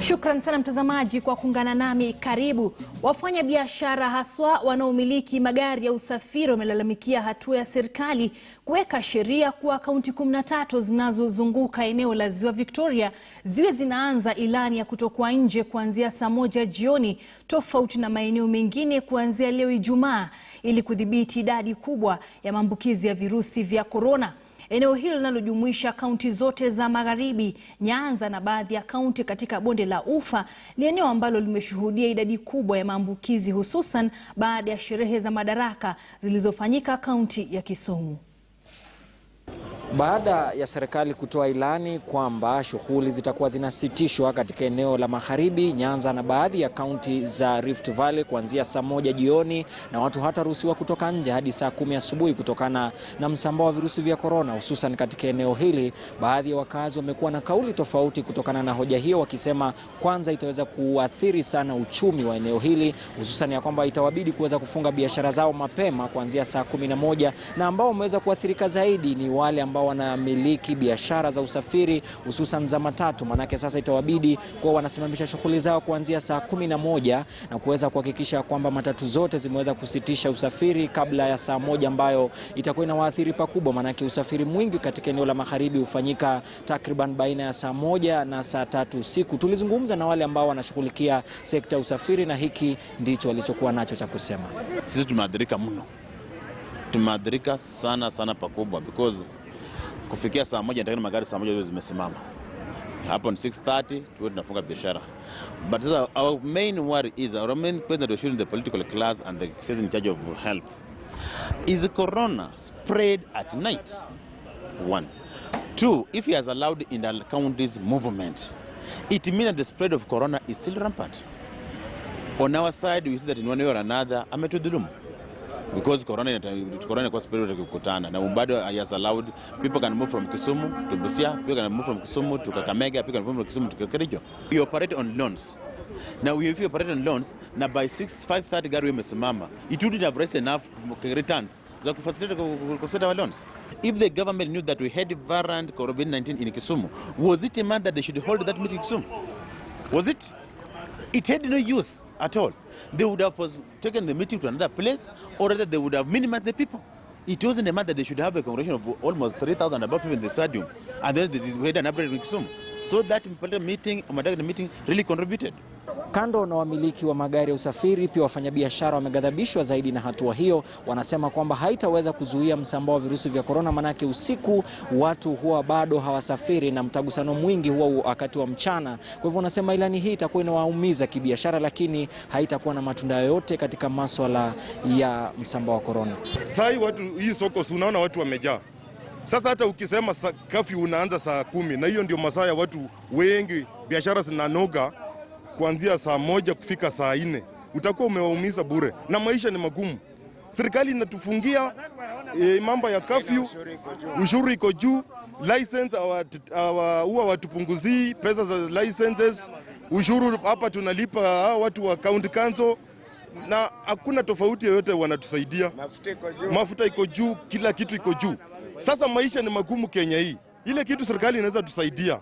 Shukran sana mtazamaji kwa kuungana nami. Karibu. Wafanya biashara haswa wanaomiliki magari ya usafiri wamelalamikia hatua ya serikali kuweka sheria kuwa kaunti 13 zinazozunguka eneo la Ziwa Victoria ziwe zinaanza ilani ya kutokuwa nje kuanzia saa 1 jioni, tofauti na maeneo mengine kuanzia leo Ijumaa, ili kudhibiti idadi kubwa ya maambukizi ya virusi vya korona. Eneo hilo linalojumuisha kaunti zote za Magharibi, Nyanza na baadhi ya kaunti katika bonde la Ufa ni eneo ambalo limeshuhudia idadi kubwa ya maambukizi, hususan baada ya sherehe za madaraka zilizofanyika kaunti ya Kisumu. Baada ya serikali kutoa ilani kwamba shughuli zitakuwa zinasitishwa katika eneo la Magharibi, Nyanza na baadhi ya kaunti za Rift Valley kuanzia saa 1 jioni, na watu hataruhusiwa kutoka nje hadi saa 10 asubuhi kutokana na msambao wa virusi vya korona, hususan katika eneo hili, baadhi ya wakazi wamekuwa na kauli tofauti kutokana na hoja hiyo, wakisema kwanza itaweza kuathiri sana uchumi wa eneo hili, hususan ya kwamba itawabidi kuweza kufunga biashara zao mapema kuanzia saa 11, na ambao wameweza kuathirika zaidi ni wale ambao wanamiliki biashara za usafiri hususan za matatu, manake sasa itawabidi kwa wanasimamisha shughuli zao kuanzia saa 11 na kuweza kuhakikisha kwamba matatu zote zimeweza kusitisha usafiri kabla ya saa 1, ambayo itakuwa inawaathiri pakubwa, manake usafiri mwingi katika eneo la Magharibi hufanyika takriban baina ya saa 1 na saa 3 usiku. Tulizungumza na wale ambao wanashughulikia sekta ya usafiri na hiki ndicho walichokuwa nacho cha kusema. Sisi tumeathirika mno. Tumeathirika sana pakubwa, because kufikia saa 1 ndani magari saa 1 zimesimama. Hapo ni 6:30 tuwe tunafunga biashara. But our main worry is, our main question that we should in the political class and the citizens in charge of health is corona spread at night. 1. 2, if he has allowed in the county's movement, it means that the spread of corona is still rampant. On our side, we see that in one way or another, ametudhulumu. Because corona was spread kukutana, na bado has allowed people can move from Kisumu to Busia, people can move from Kisumu to Kakamega, people can move from Kisumu to Kericho. We operate on loans. Now if you operate on loans, now by 5:30 gari imesimama, it wouldn't have raised enough returns to facilitate our loans. If the government knew that we had variant COVID-19 in Kisumu, was it a man that they should hold that meeting in Kisumu? Was it? It had no use at all. They would have taken the meeting to another place, or rather they would have minimized the people. It wasn't a matter that they should have a congregation of almost 3,000 above people in the stadium, and then we had an upgrade in Kisumu. So that meeting really contributed. Kando na wamiliki wa magari ya usafiri, pia wafanyabiashara wameghadhabishwa zaidi na hatua hiyo. Wanasema kwamba haitaweza kuzuia msambao wa virusi vya korona, manake usiku watu huwa bado hawasafiri na mtagusano mwingi huwa wakati wa mchana. Kwa hivyo wanasema ilani hii itakuwa inawaumiza kibiashara, lakini haitakuwa na matunda yoyote katika masuala ya msambao wa korona. Sasa hii soko unaona watu wamejaa. Sasa hata ukisema kafyu unaanza saa 10, na hiyo ndio masaa ya watu wengi, biashara zinanoga kuanzia saa 1 kufika saa 4, utakuwa umewaumiza bure, na maisha ni magumu. Serikali inatufungia mambo ya kafyu, ushuru iko juu, license huwa watupunguzii pesa za licenses, ushuru hapa tunalipa watu wa county council, na hakuna tofauti yoyote wanatusaidia. Mafuta iko juu, kila kitu iko juu. Sasa maisha ni magumu Kenya hii. Ile kitu serikali inaweza tusaidia,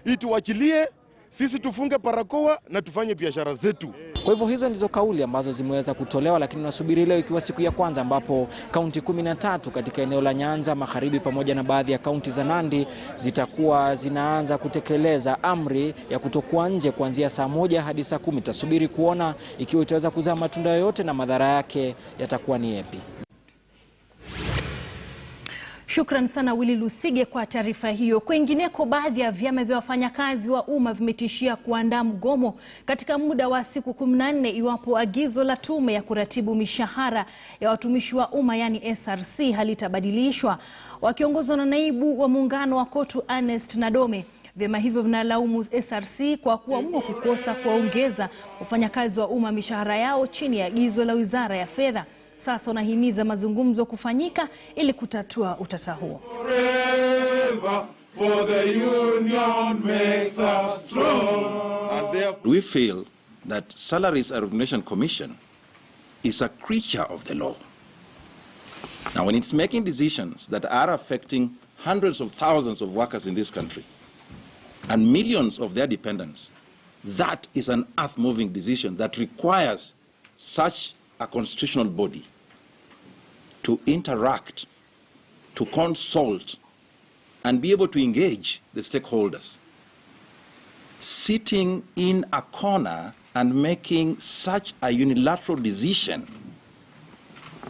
ituachilie sisi tufunge barakoa na tufanye biashara zetu. Kwa hivyo hizo ndizo kauli ambazo zimeweza kutolewa, lakini tunasubiri leo ikiwa siku ya kwanza ambapo kaunti 13 katika eneo la Nyanza, Magharibi pamoja na baadhi ya kaunti za Nandi zitakuwa zinaanza kutekeleza amri ya kutokuwa nje kuanzia saa 1 hadi saa 10. Tutasubiri kuona ikiwa itaweza kuzaa matunda yoyote na madhara yake yatakuwa ni yapi. Shukran sana Willy Lusige kwa taarifa hiyo. Kwingineko, baadhi ya vyama vya wafanyakazi wa umma vimetishia kuandaa mgomo katika muda wa siku 14 iwapo agizo la tume ya kuratibu mishahara ya watumishi wa umma yani SRC halitabadilishwa. Wakiongozwa na naibu wa muungano wa KOTU Ernest Nadome, vyama hivyo vinalaumu SRC kwa kuamua kukosa kuwaongeza wafanyakazi wa umma mishahara yao chini ya agizo la Wizara ya Fedha. Sasa wanahimiza mazungumzo kufanyika ili kutatua utata huo. We feel that Salaries Regulation Commission is a creature of the law. Now, when it's making decisions that are affecting hundreds of thousands of workers in this country and millions of their dependents, that is an earth-moving decision that requires such a constitutional body to interact, to consult, and be able to engage the stakeholders. Sitting in a corner and making such a unilateral decision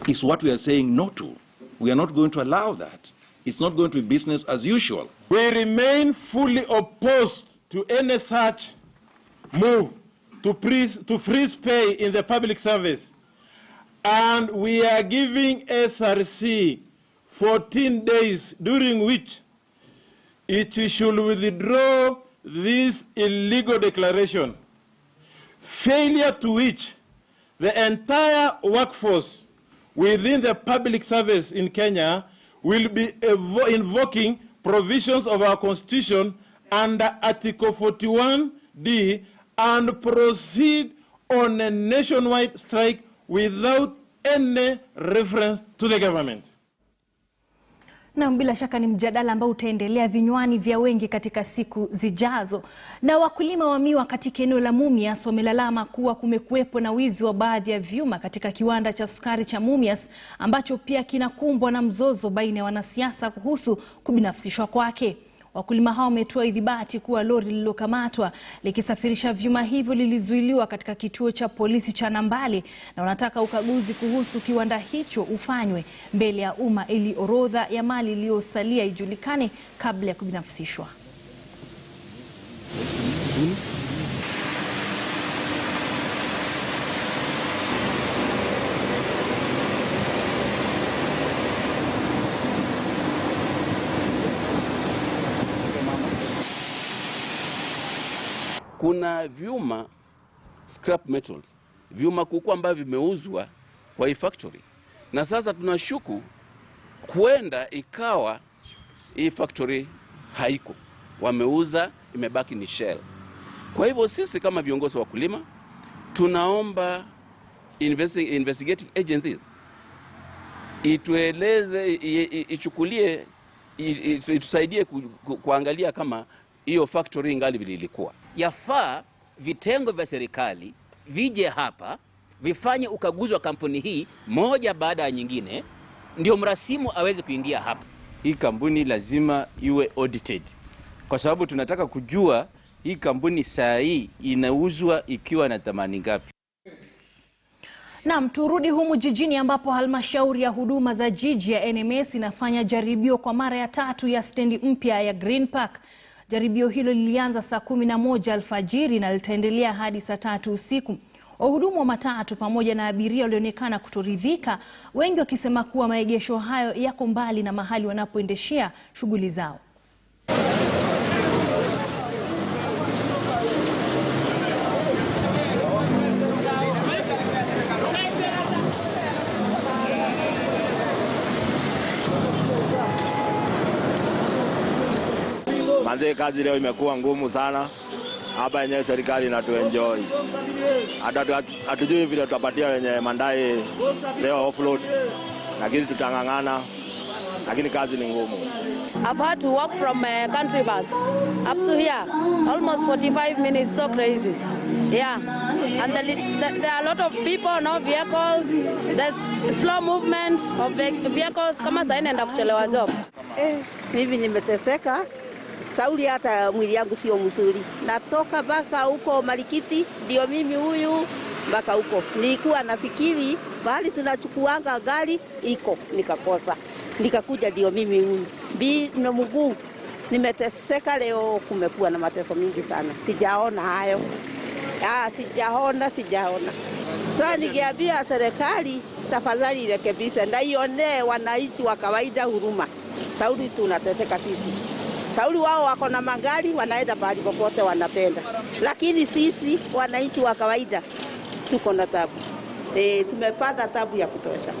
is what we are saying no to. We are not going to allow that. It's not going to be business as usual. We remain fully opposed to any such move to freeze pay in the public service. And we are giving SRC 14 days during which it should withdraw this illegal declaration, failure to which the entire workforce within the public service in Kenya will be invoking provisions of our constitution under Article 41D and proceed on a nationwide strike without any reference to the government. Na bila shaka ni mjadala ambao utaendelea vinywani vya wengi katika siku zijazo. Na wakulima wa miwa katika eneo la Mumias wamelalama kuwa kumekuwepo na wizi wa baadhi ya vyuma katika kiwanda cha sukari cha Mumias ambacho pia kinakumbwa na mzozo baina ya wanasiasa kuhusu kubinafsishwa kwake. Wakulima hao wametoa idhibati kuwa lori lililokamatwa likisafirisha vyuma hivyo lilizuiliwa katika kituo cha polisi cha Nambale, na wanataka ukaguzi kuhusu kiwanda hicho ufanywe mbele ya umma ili orodha ya mali iliyosalia ijulikane kabla ya kubinafsishwa. Kuna vyuma scrap metals, vyuma kuku ambavyo vimeuzwa kwa hii factory. Na sasa tunashuku huenda ikawa hii factory haiko. Wameuza, imebaki ni shell. Kwa hivyo sisi kama viongozi wa wakulima tunaomba investigating agencies itueleze, ichukulie, itusaidie kuangalia kama hiyo factory ingali vile ilikuwa. Yafaa vitengo vya serikali vije hapa vifanye ukaguzi wa kampuni hii moja baada ya nyingine, ndio mrasimu aweze kuingia hapa. Hii kampuni lazima iwe audited, kwa sababu tunataka kujua hii kampuni saa hii inauzwa ikiwa na thamani ngapi. Naam, turudi humu jijini ambapo halmashauri ya huduma za jiji ya NMS inafanya jaribio kwa mara ya 3 ya stendi mpya ya Green Park. Jaribio hilo lilianza saa 11 alfajiri na litaendelea hadi saa 3 usiku. Wahudumu wa matatu pamoja na abiria walionekana kutoridhika, wengi wakisema kuwa maegesho hayo yako mbali na mahali wanapoendeshea shughuli zao. Manze, kazi leo imekuwa ngumu sana. Hapa yenyewe serikali inatuenjoy. Hata hatujui vile tutapatia wenye mandai leo offload. Lakini tutangangana. Lakini kazi ni ngumu. I've had to walk from country bus up to here. Almost 45 minutes, so crazy. Yeah. And there are a lot of people, no vehicles. There's slow movement of vehicles. Kama saa inaenda kuchelewa job. Mimi nimeteseka. Sauli hata mwili yangu sio mzuri. Natoka mpaka huko Marikiti, ndio mimi huyu mpaka huko. Nilikuwa nafikiri bali tunachukuanga gari iko, nikakosa. Nikakuja ndio mimi huyu. Na mguu nimeteseka leo, kumekuwa na mateso mingi sana. Sijaona hayo. Sijaona. Sasa ningeambia serikali tafadhali irekebishe na ione wananchi wa kawaida huruma. Sauli tunateseka sisi. Sauli wao wako na magari, wanaenda pahali popote wanapenda. Lakini sisi wananchi wa kawaida tuko na tabu. Tumepata tabu ya kutosha.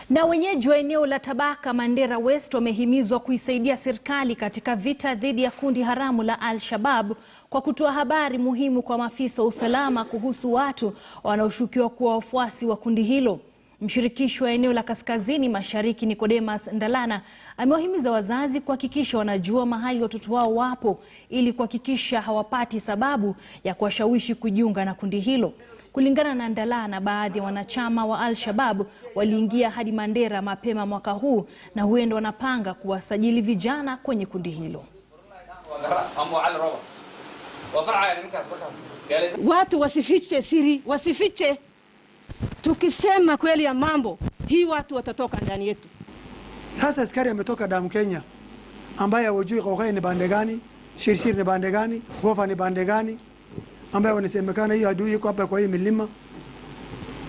Na wenyeji wa eneo la Tabaka Mandera West wamehimizwa kuisaidia serikali katika vita dhidi ya kundi haramu la Al-Shabaab kwa kutoa habari muhimu kwa maafisa wa usalama kuhusu watu wanaoshukiwa kuwa wafuasi wa kundi hilo. Mshirikishi wa eneo la Kaskazini Mashariki Nicodemus Ndalana amewahimiza wazazi kuhakikisha wanajua mahali watoto wao wapo ili kuhakikisha hawapati sababu ya kuwashawishi kujiunga na kundi hilo. Kulingana na Ndalana, baadhi ya wanachama wa Al-Shabaab waliingia hadi Mandera mapema mwaka huu na huenda wanapanga kuwasajili vijana kwenye kundi hilo. Watu wasifiche siri, wasifiche. Tukisema kweli ya mambo, hii watu watatoka ndani yetu. Hasa askari ametoka damu Kenya, ambaye hawajui Kokai ni bande gani, Shirshir ni bande gani, Gofa ni bande gani, ambaye wanasemekana hiyo adui yuko hapa kwa hii milima.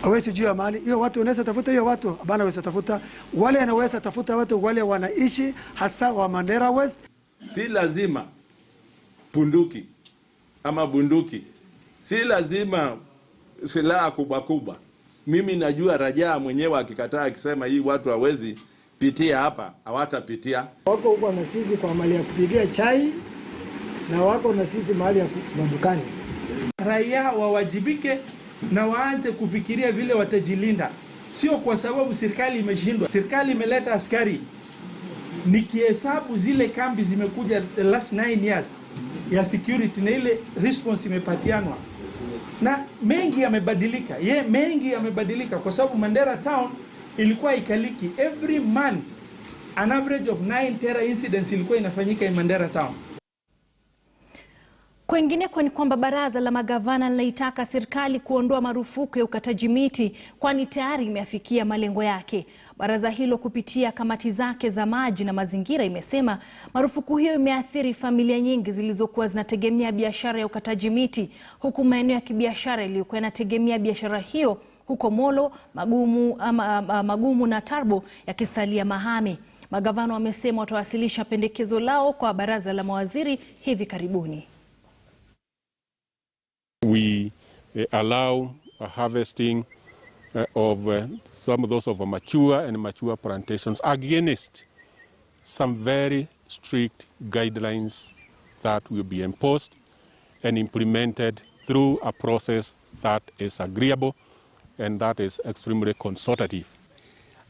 Hawezi jua mahali. Hiyo watu wanaweza tafuta hiyo watu, hapana wanaweza tafuta. Wale wanaweza tafuta watu wale wanaishi hasa wa Mandera West. Si lazima punduki ama bunduki. Si lazima silaha kubwa kubwa. Mimi najua Rajaa mwenyewe akikataa akisema hii watu hawezi pitia hapa, hawatapitia. Wako huko na sisi kwa mali ya kupigia chai na wako na sisi mahali ya madukani. Raia wawajibike na waanze kufikiria vile watajilinda. Sio kwa sababu serikali imeshindwa. Serikali imeleta askari. Nikihesabu zile kambi zimekuja the last 9 years ya security na ile response imepatianwa. Na mengi yamebadilika. Mengi yamebadilika kwa sababu Mandera town ilikuwa ikaliki every month an average of 9 terror incidents ilikuwa inafanyika in Mandera town. Kwingineko ni kwamba baraza la magavana linaitaka serikali kuondoa marufuku ya ukataji miti kwani tayari imeafikia malengo yake. Baraza hilo kupitia kamati zake za maji na mazingira imesema marufuku hiyo imeathiri familia nyingi zilizokuwa zinategemea biashara ya ukataji miti, huku maeneo ya kibiashara iliyokuwa yanategemea biashara hiyo huko Molo, Magumu na Tarbo yakisalia mahame. Magavana wamesema watawasilisha pendekezo lao kwa baraza la mawaziri hivi karibuni. We allow harvesting of some of those of mature and mature plantations against some very strict guidelines that will be imposed and implemented through a process that is agreeable and that is extremely consultative.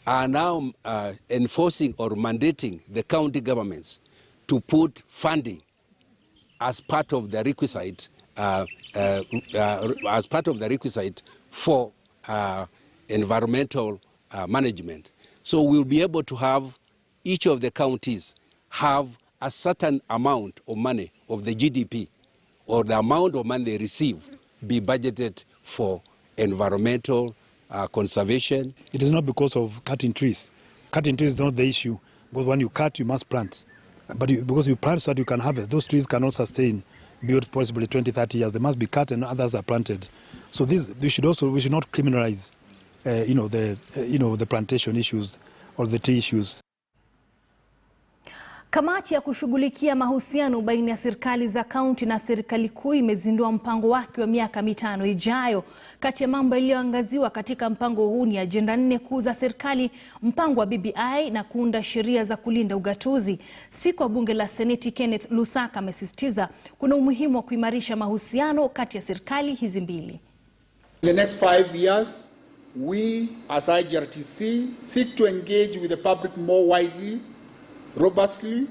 Are now enforcing or mandating the county governments to put funding as part of the requisite for environmental management. So we'll be able to have each of the counties have a certain amount of money of the GDP or the amount of money they receive be budgeted for environmental conservation. It is not because of cutting trees. Cutting trees is not the issue, because when you cut, you must plant. But because you plant so that you can harvest, those trees cannot sustain beyond possibly 20-30 years. They must be cut and others are planted. So we should not criminalize, the plantation issues or the tree issues. Kamati ya kushughulikia mahusiano baina ya serikali za kaunti na serikali kuu imezindua mpango wake wa miaka 5 ijayo. Kati ya mambo yaliyoangaziwa katika mpango huu ni ajenda 4 kuu za serikali, mpango wa BBI na kuunda sheria za kulinda ugatuzi. Spika wa bunge la Seneti Kenneth Lusaka amesisitiza kuna umuhimu wa kuimarisha mahusiano kati ya serikali hizi mbili. In the next 5 years, we as IGRTC seek to engage with the public more widely, robustly,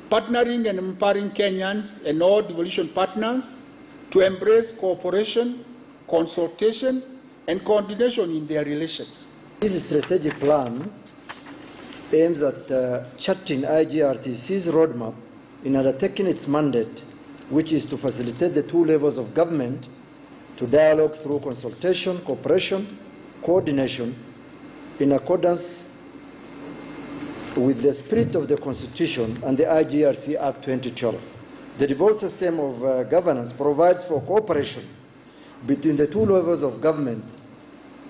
partnering and empowering Kenyans and all devolution partners to embrace cooperation, consultation, and coordination in their relations. This strategic plan aims at charting IGRTC's roadmap in undertaking its mandate, which is to facilitate the 2 levels of government to dialogue through consultation, cooperation, coordination, in accordance with the spirit of the Constitution and the IGRC Act 2012. The devolved system of governance provides for cooperation between the 2 levels of government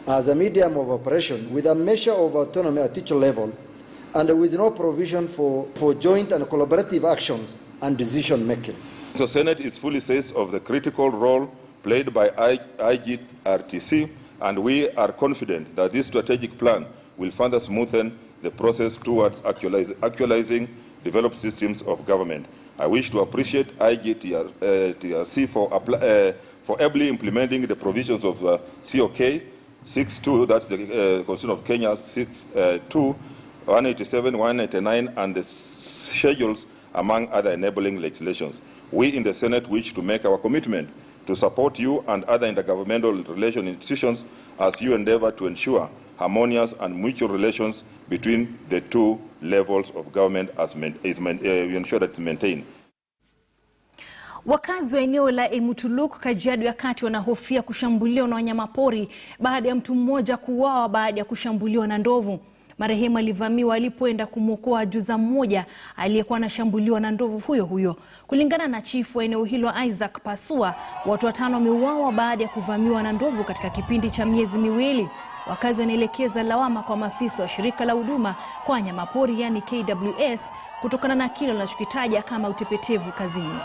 as a medium of operation with a measure of autonomy at each level and with no provision for joint and collaborative actions and decision making. The Senate is fully seized of the critical role played by IGRTC, and we are confident that this strategic plan will further smoothen the process towards actualizing developed systems of government. I wish to appreciate IGRTC for ably implementing the provisions of COK 6.2, that's the Constitution of Kenya 6.2, 187, 189, and the schedules, among other enabling legislations. We in the Senate wish to make our commitment to support you and other intergovernmental relation institutions as you endeavor to ensure harmonious and mutual relations between the two levels of government as we ensure that it's maintained. Wakazi wa eneo la Emutuluk, Kajiado ya Kati wanahofia kushambuliwa na wanyamapori baada ya mtu mmoja kuuawa baada ya kushambuliwa na ndovu. Marehemu alivamiwa alipoenda kumwokoa ajuza mmoja aliyekuwa anashambuliwa na ndovu huyo huyo. Kulingana na chifu wa eneo hilo Isaac Pasua, watu 5 wameuawa baada ya kuvamiwa na ndovu katika kipindi cha miezi miwili. Wakazi wanaelekeza lawama kwa maafisa wa shirika la huduma kwa wanyamapori yani KWS kutokana na kile wanachokitaja kama utepetevu kazini.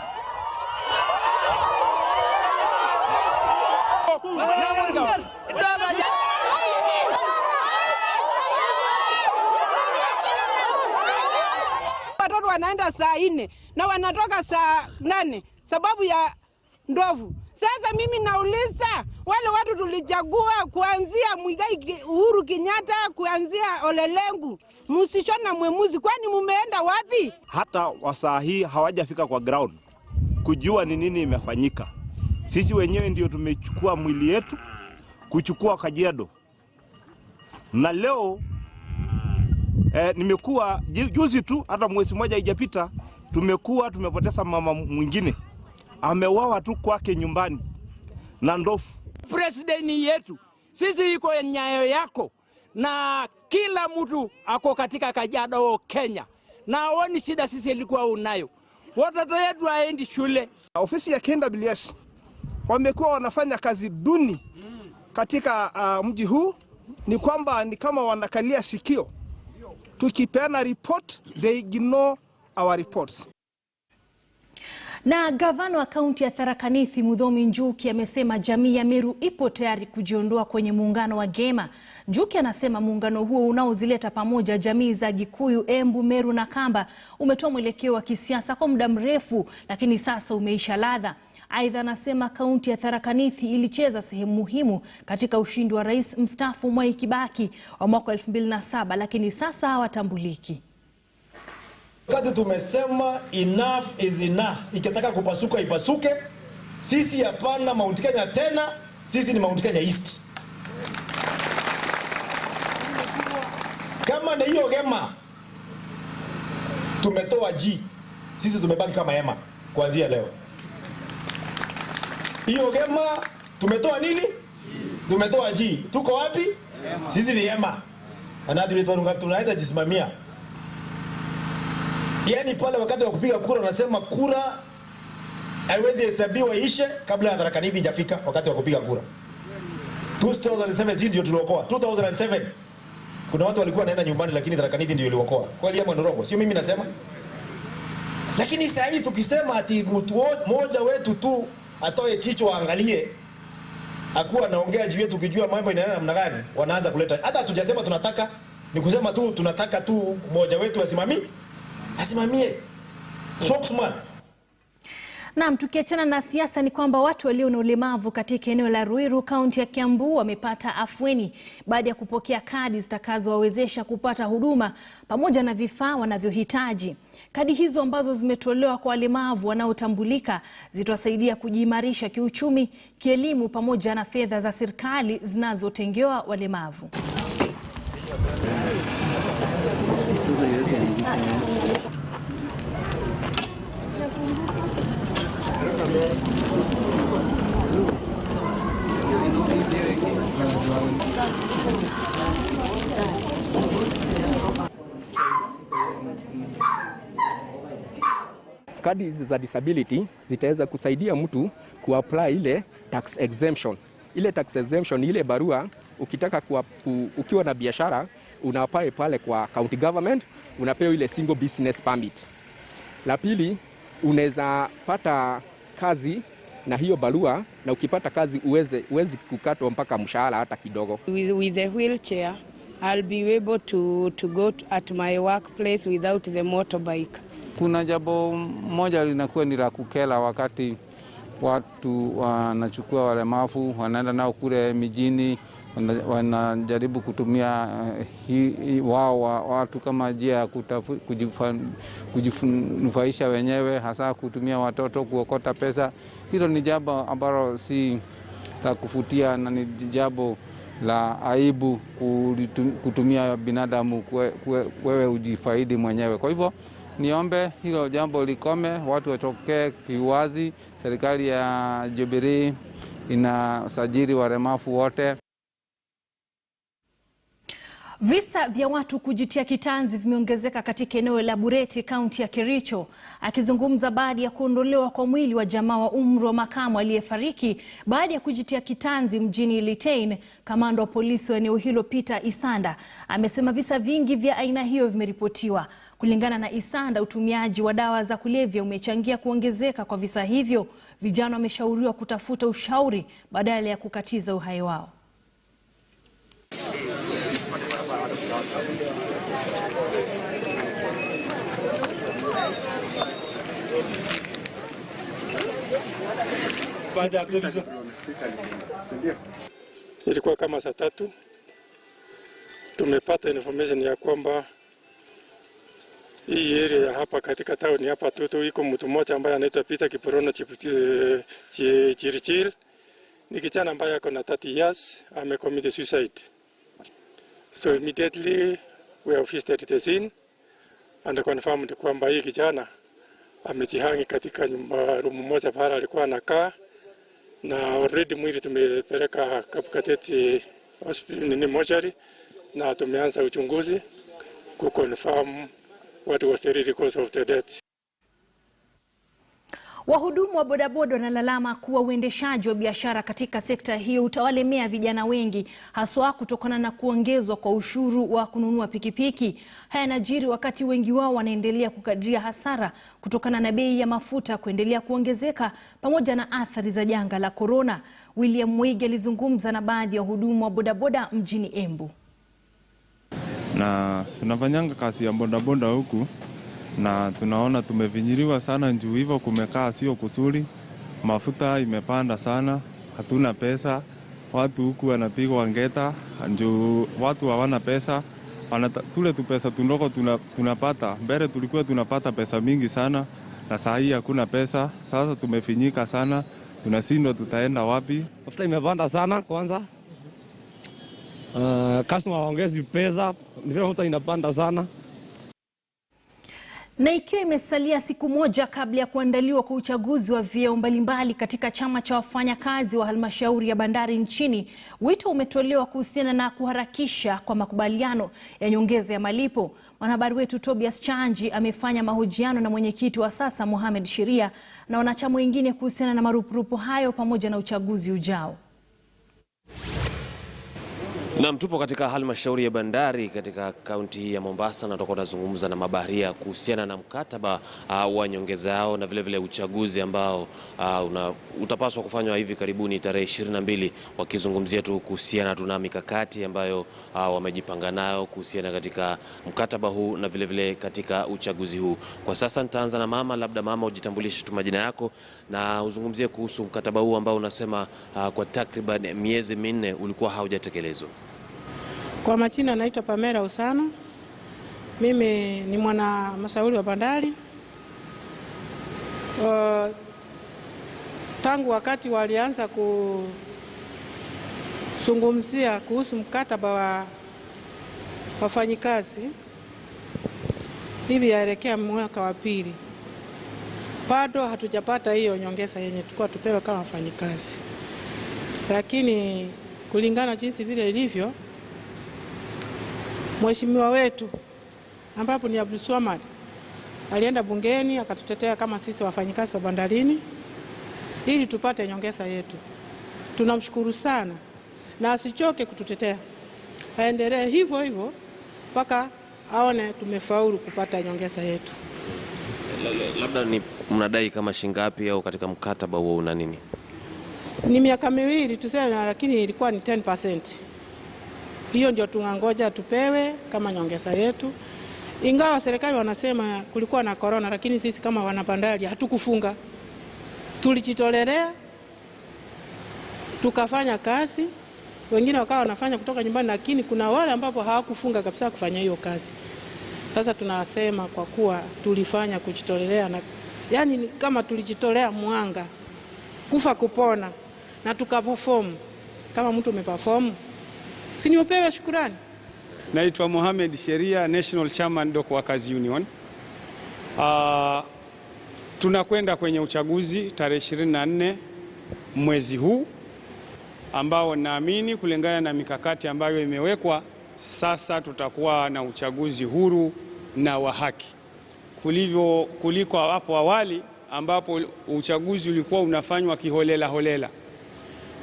Watoto wanaenda saa 4 na wanatoka saa 8 sababu ya ndovu. Sasa mimi nauliza wale watu tulichagua kuanzia Muigai Uhuru Kenyatta kuanzia Olelengu Musishona Mwemuzi, kwani mumeenda wapi? Hata wasaa hii hawajafika kwa ground kujua ni nini imefanyika. Sisi wenyewe ndio tumechukua mwili yetu kuchukua Kajiado. Na leo nimekuwa juzi tu, hata mwezi mmoja haijapita, tumepoteza mama mwingine. Ameuawa tu kwake nyumbani na ndovu. President yetu sisi iko nyayo yako na kila mtu ako katika Kajiado Kenya. Na honi shida sisi ilikuwa unayo. Watoto wetu haendi shule. Ofisi ya KWS wamekuwa wanafanya kazi duni katika mji huu, ni kwamba ni kama wanakalia sikio. Tukipeana report, they ignore our reports. Na gavana wa kaunti ya Tharaka Nithi Muthomi Njuki amesema jamii ya Meru ipo tayari kujiondoa kwenye muungano wa Gema. Njuki anasema muungano huo unaozileta pamoja jamii za Gikuyu, Embu, Meru na Kamba umetoa mwelekeo wa kisiasa kwa muda mrefu, lakini sasa umeisha ladha. Aidha anasema kaunti ya Tharaka Nithi ilicheza sehemu muhimu katika ushindi wa rais mstaafu Mwai Kibaki wa mwaka 2007, lakini sasa hawatambuliki. Wakati tumesema enough is enough, ikitaka kupasuka ipasuke. Sisi hapana Mount Kenya tena, sisi ni Mount Kenya East. Kama na hiyo Gema tumetoa G, sisi tumebaki kama Hema kuanzia leo. Hiyo Gema tumetoa nini? Tumetoa G. Tuko wapi? Sisi ni Hema. Na tunaweza jisimamia. Yaani pale wakati wa kupiga kura nasema kura haiwezi hesabiwa ishe kabla ya Tharaka Nithi haijafika wakati wa kupiga kura. 2007 ndio tuliokoa. 2007 kuna watu walikuwa wanaenda nyumbani lakini Tharaka Nithi ndio iliokoa. Kweli ama ndorogo? Sio mimi nasema. Lakini sasa hivi tukisema ati mtu mmoja wetu tu atoe kichwa angalie akuwa anaongea juu yetu kijua mambo inaenda namna gani, wanaanza kuleta. Hata hatujasema tunataka, ni kusema tu tunataka tu mmoja wetu asimamie. Spokesman. Naam, tukiachana na siasa ni kwamba watu walio na ulemavu katika eneo la Ruiru, kaunti ya Kiambu wamepata afueni baada ya kupokea kadi zitakazowawezesha kupata huduma pamoja na vifaa wanavyohitaji. Kadi hizo ambazo zimetolewa kwa walemavu wanaotambulika zitawasaidia kujiimarisha kiuchumi, kielimu pamoja na fedha za serikali zinazotengewa walemavu. Kadi za disability zitaweza kusaidia mtu kuapply ile tax exemption. Ile tax exemption ile barua ukitaka ukiwa na biashara unaapply pale kwa county government, unapewa ile single business permit. La pili, unaweza pata kazi na hiyo barua, na ukipata kazi uwezi kukatwa mpaka mshahara hata kidogo. With the wheelchair, I'll be able to go at my workplace without the motorbike. Kuna jambo moja linakuwa ni la kukela wakati watu wanachukua walemavu wanaenda nao kule mijini, wanajaribu kutumia watu kama njia ya kujinufaisha wenyewe, hasa kutumia watoto kuokota pesa. Hilo ni jambo ambalo si la kufutia na ni jambo la aibu kutumia binadamu wewe ujifaidi mwenyewe. Kwa hivyo niombe hilo jambo likome, watu watokee kiwazi. Serikali ya Jubilee inasajili walemavu wote. Visa vya watu kujitia kitanzi vimeongezeka katika eneo la Bureti, kaunti ya Kericho. Akizungumza baada ya kuondolewa kwa mwili wa jamaa wa umri wa makamu aliyefariki baada ya kujitia kitanzi mjini Litein, kamanda wa polisi wa eneo hilo Peter Isanda amesema visa vingi vya aina hiyo vimeripotiwa. Kulingana na Isanda, utumiaji wa dawa za kulevya umechangia kuongezeka kwa visa hivyo. Vijana wameshauriwa kutafuta ushauri badala ya kukatiza uhai wao. Ilikuwa kama saa 3 tumepata information ya kwamba hii area ya hapa katika town hapa Tutu iko mtu mmoja ambaye anaitwa Peter Kiporona Chirichir. Ni kijana ambaye ako na 30 years, amecommit suicide. So immediately we have visited the scene and confirmed kwamba hii kijana amejihangi katika room moja pale alikuwa anakaa, na already mwili tumepeleka Kapkateti hospital mochari na tumeanza uchunguzi kuconfirm what was the real cause of the death. Wahudumu wa bodaboda wanalalama kuwa uendeshaji wa biashara katika sekta hiyo utawalemea vijana wengi, haswa kutokana na kuongezwa kwa ushuru wa kununua pikipiki. Haya yanajiri wakati wengi wao wanaendelea kukadiria hasara kutokana na bei ya mafuta kuendelea kuongezeka pamoja na athari za janga la corona. William Mwigi alizungumza na baadhi ya wahudumu wa bodaboda mjini Embu. Na tunafanyanga kazi ya bodaboda huku na tunaona tumevinyiriwa sana njuu hivyo kumekaa sio kusuri. Mafuta imepanda sana, hatuna pesa. Watu huku wanapigwa ngeta njuu watu hawana pesa. Tule tu pesa tundogo tunapata. Mbele tulikuwa tunapata pesa mingi sana na saa hii hakuna pesa. Sasa tumefinyika sana, tunashindwa tutaenda wapi. Mafuta imepanda sana kwanza. Customer waongezi pesa, ni vile mafuta inapanda sana. Na ikiwa imesalia siku moja kabla ya kuandaliwa kwa uchaguzi wa vyeo mbalimbali katika chama cha wafanyakazi wa halmashauri ya bandari nchini, wito umetolewa kuhusiana na kuharakisha kwa makubaliano ya nyongeza ya malipo. Mwanahabari wetu Tobias Chanji amefanya mahojiano na mwenyekiti wa sasa Mohamed Shiria na wanachama wengine kuhusiana na marupurupu hayo pamoja na uchaguzi ujao. Na tupo katika halmashauri ya bandari katika kaunti ya Mombasa, na tutakuwa tunazungumza na mabaharia kuhusiana na mkataba wa nyongeza yao na vile vile uchaguzi ambao utapaswa kufanywa hivi karibuni tarehe 22, wakizungumzia tu kuhusiana na mikakati ambayo wamejipanga nayo kuhusiana katika mkataba huu na vile vile katika uchaguzi huu. Kwa sasa nitaanza na mama, labda mama ujitambulishe tu majina yako na uzungumzie kuhusu mkataba huu ambao unasema kwa takriban miezi 4 ulikuwa haujatekelezwa. Kwa majina naitwa Pamela Usano. Mimi ni mwana mashauri wa bandari. Tangu wakati walianza kuzungumzia kuhusu mkataba wa wafanyikazi, hivi yaelekea mwaka wa 2, bado hatujapata hiyo nyongeza yenye tulikuwa tupewe kama wafanyikazi. Lakini kulingana jinsi vile ilivyo, mheshimiwa wetu ambapo ni Abdul Swamad alienda bungeni akatutetea kama sisi wafanyikazi wa bandarini ili tupate nyongeza yetu. Tunamshukuru sana na asichoke kututetea. Aendelee hivyo hivyo mpaka aone tumefaulu kupata nyongeza yetu. Labda ni mnadai kama shingapi au katika mkataba huo una nini? Ni miaka 2 tuseme, lakini ilikuwa ni 10%. Hiyo ndio tunangoja tupewe kama nyongeza yetu. Ingawa serikali wanasema kulikuwa na corona, lakini sisi kama wanabandari hatukufunga. Tulijitolelea, tukafanya kazi wengine wakawa wanafanya kutoka nyumbani, lakini kuna wale ambapo hawakufunga kabisa kufanya hiyo kazi. Sasa tunasema kwa kuwa tulifanya kujitolea, na yani kama tulijitolea mwanga kufa kupona na tukaperform, kama mtu umeperform si ni upewe shukrani. Naitwa Mohamed Sheria, National Chairman Dock Workers Union. Tunakwenda kwenye uchaguzi tarehe 24 mwezi huu, ambao naamini kulingana na mikakati ambayo imewekwa sasa tutakuwa na uchaguzi huru na wa haki kuliko hapo awali ambapo uchaguzi ulikuwa unafanywa kiholela holela.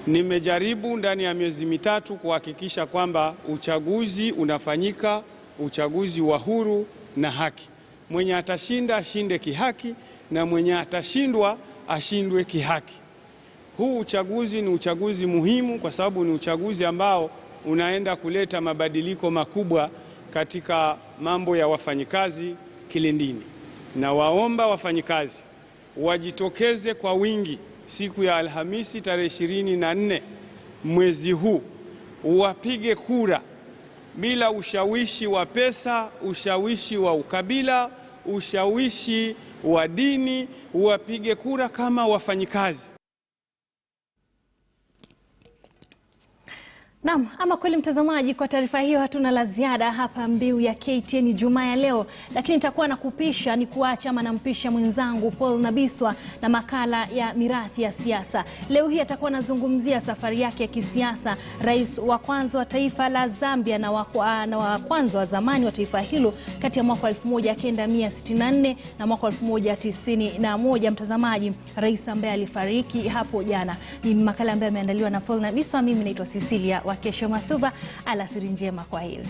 Nimejaribu ndani ya miezi mitatu kuhakikisha kwamba uchaguzi unafanyika, uchaguzi wa huru na haki. Mwenye atashinda ashinde kihaki na mwenye atashindwa ashindwe kihaki. Huu uchaguzi ni uchaguzi muhimu kwa sababu ni uchaguzi ambao unaenda kuleta mabadiliko makubwa katika mambo ya wafanyikazi Kilindini. Na waomba wafanyikazi wajitokeze kwa wingi siku ya Alhamisi tarehe 24 mwezi huu, wapige kura bila ushawishi wa pesa, ushawishi wa ukabila, ushawishi wa dini, wapige kura kama wafanyikazi. Naam, ama kweli mtazamaji, kwa taarifa hiyo hatuna la ziada hapa mbiu ya KTN Jumaa ya leo, lakini nitakuwa nakupisha ni kuacha ama nampisha mwenzangu Paul Nabiswa na makala ya mirathi ya siasa. Leo hii atakuwa anazungumzia safari yake ya kisiasa, rais wa kwanza wa taifa la Zambia na wa kwanza wa zamani wa taifa hilo kati ya mwaka 1964 na mwaka 1991. Mtazamaji, rais ambaye alifariki hapo jana. Ni makala ambayo imeandaliwa na Paul Nabiswa. Mimi naitwa Cecilia Kesho Mathuva. Alasiri njema, kwa heri.